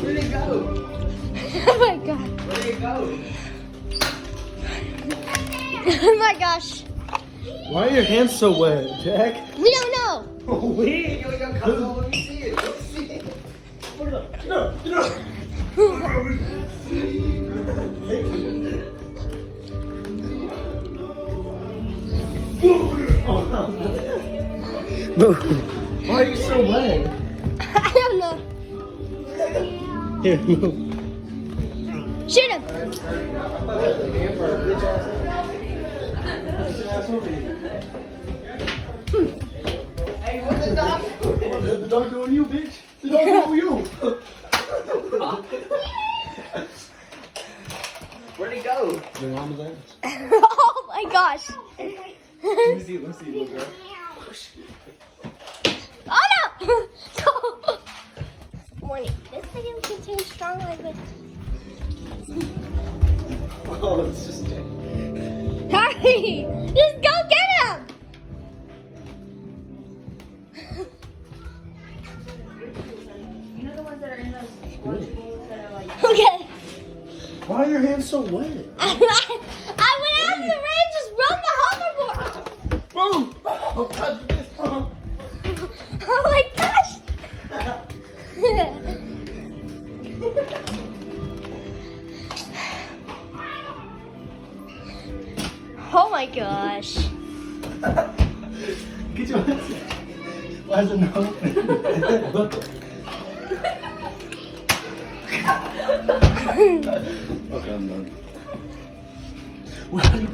Where'd it go? Oh my god. Where'd it go? Oh my gosh. Why are your hands so wet, Jack? We don't know. Wait. Let me see it. Let me see it. Put it up. Get up. Get up. No. Why are you so wet? I don't know. Here, move. Shoot him. Hey, what's the dog? The dog doing you, bitch. The dog doing you. Where'd it go? Your mama's ass. Oh my gosh. Let me see, little girl. Oh no! Warning, this video contains strong language. Oh, it's just. Hurry! Just go get him! You know the ones that are in those sports bowls that are like. Okay. Why are your hands so wet? I went out in the rain, just run the hoverboard. Boom! Oh, God, this. Oh my gosh! Oh my gosh. Get your hands. Why is it no? Okay, I'm done. What are you